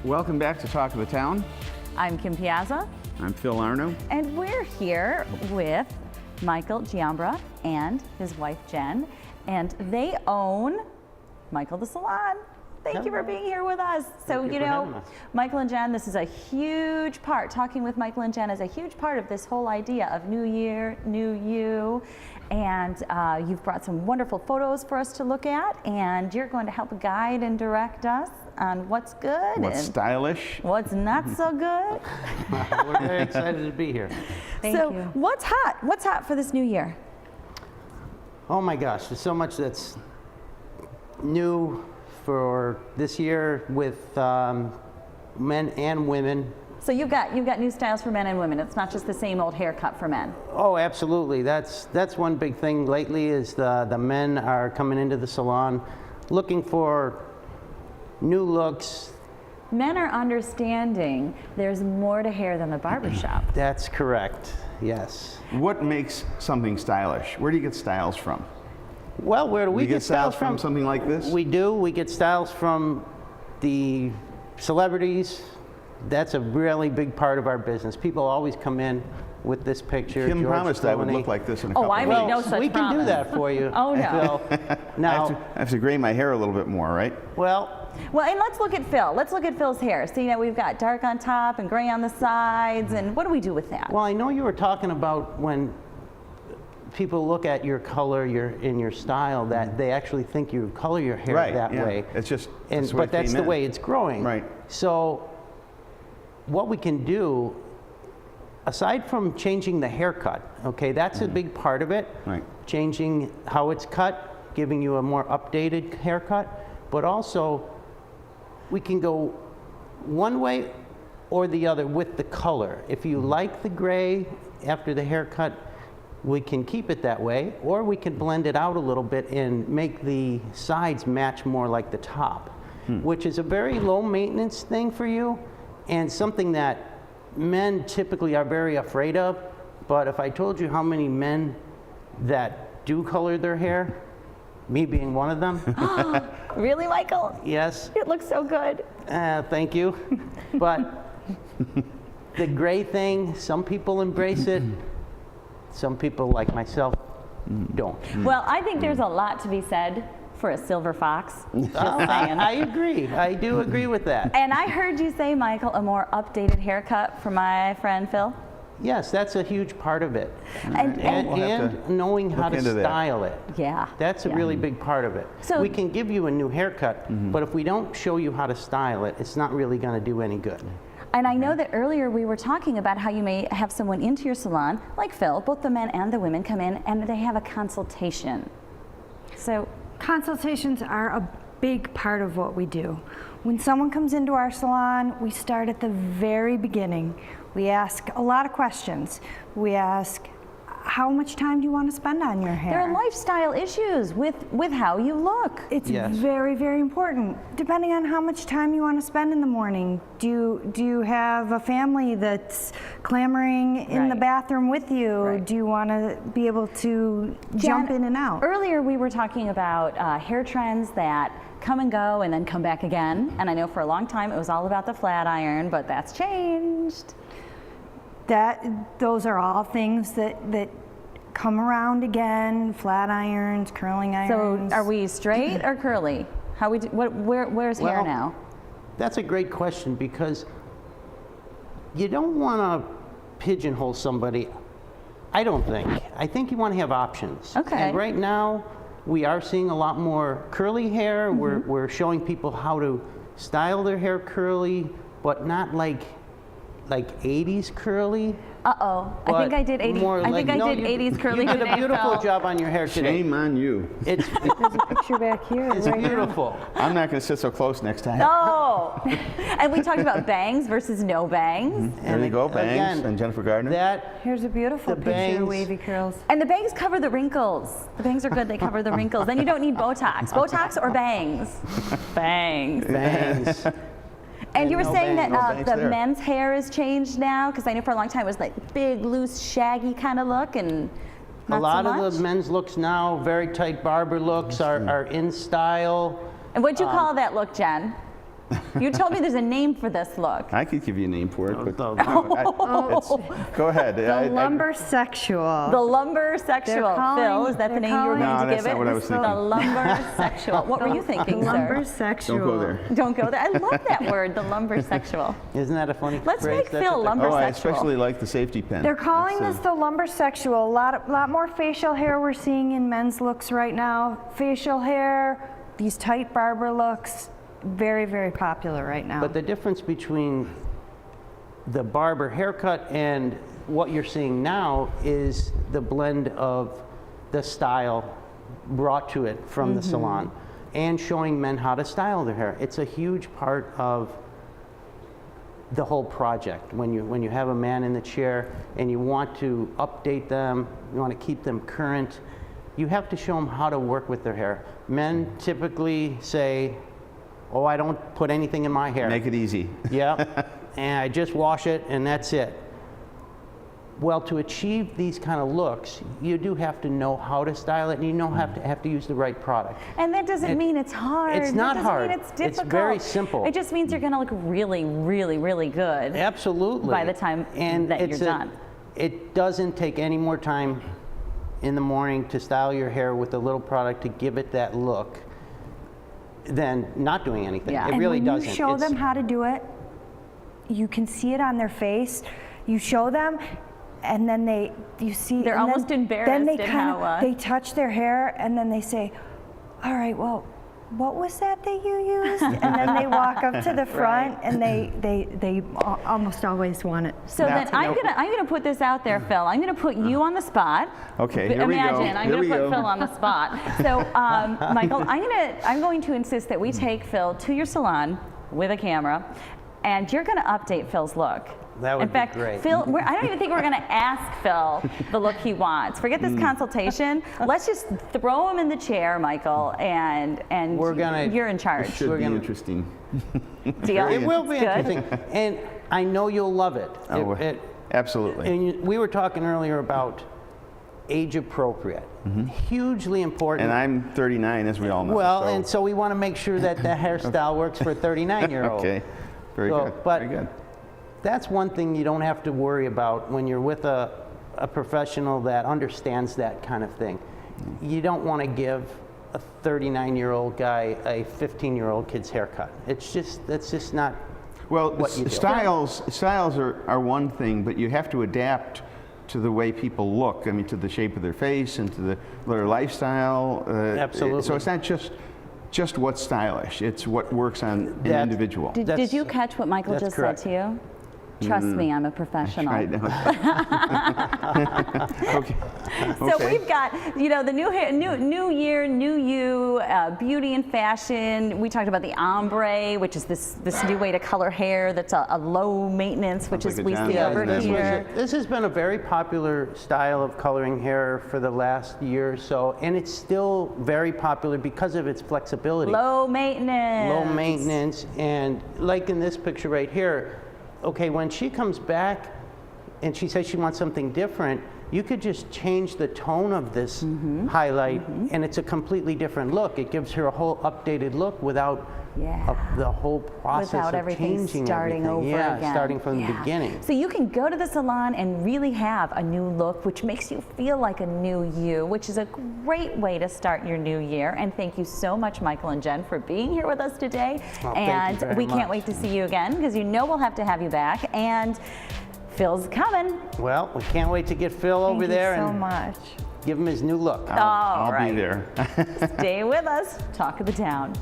Welcome back to Talk of the Town. I'm Kim Piazza. I'm Phil Arno. And we're here with Michael Giambra and his wife Jen. And they own Michael the Salon. Thank you for being here with us. So, you know, Michael and Jen, this is a huge part. Talking with Michael and Jen is a huge part of this whole idea of new year, new you. And you've brought some wonderful photos for us to look at. And you're going to help guide and direct us on what's good. What's and stylish. what's not so good. We're very excited to be here. Thank you. What's hot? What's hot for this new year? Oh my gosh, there's so much that's new for this year with men and women. So you've got new styles for men and women. It's not just the same old haircut for men. Oh, absolutely. That's one big thing lately is the men are coming into the salon looking for new looks. Men are understanding there's more to hair than the barbershop. That's correct, yes. What makes something stylish? Where do you get styles from? Well, where do we get styles from? Something like this? We do. We get styles from the celebrities. That's a really big part of our business. People always come in with this picture. Kim George promised I would Clooney. look like this in a couple I of made weeks. no such we can promise. do that for you. Oh, no. Phil. Now, I have to gray my hair a little bit more, right? well, And let's look at Phil. Let's look at Phil's hair. So, you know, we've got dark on top and gray on the sides. And what do we do with that? well, I know you were talking about when people look at your color, your style, that they actually think you color your hair that way. It's just, But that's the way it's growing. Right. So what we can do, aside from changing the haircut, okay, that's a big part of it. Right. Changing how it's cut, giving you a more updated haircut, but also we can go one way or the other with the color. If you like the gray after the haircut, we can keep it that way, or we can blend it out a little bit and make the sides match more like the top, which is a very low maintenance thing for you and something that men typically are very afraid of. But if I told you how many men that do color their hair, me being one of them. Really, Michael? Yes. It looks so good. Thank you. But the gray thing, some people embrace it. Some people, like myself, don't. Well, I think there's a lot to be said for a silver fox. Just saying. I agree. I do agree with that. And I heard you say, Michael, a more updated haircut for my friend Phil. Yes, that's a huge part of it. And We'll have to And knowing how to into that. style it. yeah. That's a really big part of it. So- we can give you a new haircut, but if we don't show you how to style it, it's not really going to do any good. And I know that earlier we were talking about how you may have someone into your salon, like Phil, both the men and the women come in and they have a consultation. So, Consultations are a big part of what we do. When someone comes into our salon, we start at the very beginning. We ask a lot of questions. We ask, how much time do you want to spend on your hair? there are lifestyle issues with how you look. It's Yes. very, very important. Depending on how much time you want to spend in the morning. Do you have a family that's clamoring in the Right. bathroom with you? Right. Do you want to be able to jump Jen, in and out? Earlier we were talking about hair trends that come and go and then come back again. And I know for a long time it was all about the flat iron, but that's changed. Those are all things that come around again. Flat irons, curling irons. So are we straight or curly? How we do, where's hair Well, now? That's a great question because you don't want to pigeonhole somebody, I don't think. I think you want to have options. Okay. And right now, we are seeing a lot more curly hair. We're showing people how to style their hair curly, but not like 80s curly. Uh-oh. I think I did 80s. more I like- think I no, did you- 80s curly You did today, a beautiful Phil. job on your hair today. Shame on you. It's There's a picture back here. it's right now. beautiful. I'm not going to sit so close next time. Oh, and we talked about bangs versus no bangs. There you go, Bangs Again, and Jennifer Gardner. That Here's a beautiful The picture bangs. of wavy curls. And the bangs cover the wrinkles. The bangs are good, they cover the wrinkles. Then you don't need Botox. Botox or bangs? Bangs. bangs. And you were no saying bangs. that No bangs the there. men's hair has changed now? Because I know for a long time it was like big, loose, shaggy kind of look and not A lot so much. of the men's looks now, very tight barber looks, are in style. And what'd you call that look, Jen? You told me there's a name for this look. I could give you a name for it, but Oh, go ahead. The lumbersexual. The lumbersexual. Phil, is that the they're name you were calling- going No, to that's give not it? what I was The thinking. lumbersexual. What were you thinking, sir? Lumbersexual. Don't go there. Don't go there. I love that word, the lumbersexual. Isn't that a funny Let's phrase? make That's Phil what they're Oh, I lumbersexual. especially like the safety pin. They're calling It's, this the lumbersexual. A lot more facial hair we're seeing in men's looks right now. Facial hair, these tight barber looks, very, very popular right now. But the difference between the barber haircut and what you're seeing now is the blend of the style brought to it from the salon and showing men how to style their hair. It's a huge part of the whole project. When you have a man in the chair and you want to update them, you want to keep them current, you have to show them how to work with their hair. Men typically say, oh, I don't put anything in my hair. Make it easy. Yeah, and I just wash it and that's it. Well, to achieve these kind of looks, you do have to know how to style it, and you have to use the right product. And that doesn't mean it's hard. It's not that doesn't hard. Mean it's It's difficult. very simple. It just means you're going to look really, really, really good Absolutely. by the time that you're done. It doesn't take any more time in the morning to style your hair with a little product to give it that look than not doing anything. Yeah. It and really when doesn't. you show It's- them how to do it, you can see it on their face. You show them, and then you see. They're and almost embarrassed Then they at kind how, of they touch their hair, and then they say, "All right, well, what was that you used?" And then they walk up to the front, and they almost always want it. So Now- then I'm gonna put this out there, Phil. I'm gonna put you on the spot. Okay, here we go. Imagine I'm Here gonna we put go. Phil on the spot. So Michael, I'm going to insist that we take Phil to your salon with a camera, and you're gonna update Phil's look. That would In fact, be great. Phil, I don't even think we're going to ask Phil the look he wants. Forget this consultation. Let's just throw him in the chair, Michael, and you're in charge. Should We're be gonna- interesting. Deal? It will be Good. interesting, and I know you'll love it. Oh, absolutely. And we were talking earlier about age appropriate, hugely important. And I'm 39, as we all know. well, so- and so we want to make sure that the hairstyle works for a 39-year-old. Okay, very So, good. but- Very good. That's one thing you don't have to worry about when you're with a professional that understands that kind of thing. You don't want to give a 39-year-old guy a 15-year-old kid's haircut. That's just not. Well, what you do. styles are one thing, but you have to adapt to the way people look. I mean, to the shape of their face and to their lifestyle. Absolutely. So it's not just what's stylish. It's what works on an That- individual. Did you catch what Michael That's just correct. said to you? Trust me, I'm a professional. Right. Okay. So Okay. we've got, the new year, new you, beauty and fashion. We talked about the ombre, which is this new way to color hair that's a low maintenance, which Sounds is like a we John see over Lennon here. This has been a very popular style of coloring hair for the last year or so, and it's still very popular because of its flexibility. Low maintenance. Low maintenance, and like in this picture right here, okay, when she comes back and she says she wants something different, you could just change the tone of this highlight and it's a completely different look. It gives her a whole updated look without the whole process Without of everything changing starting everything. over again. Starting from the beginning. So you can go to the salon and really have a new look, which makes you feel like a new you, which is a great way to start your new year. And thank you so much, Michael and Jen, for being here with us today. Well, thank you and very we can't much. wait to see you again, because we'll have to have you back. And Phil's coming. Well, we can't wait to get Phil over there Thank you so and much. give him his new look. All I'll right. be there. Stay with us. Talk of the town.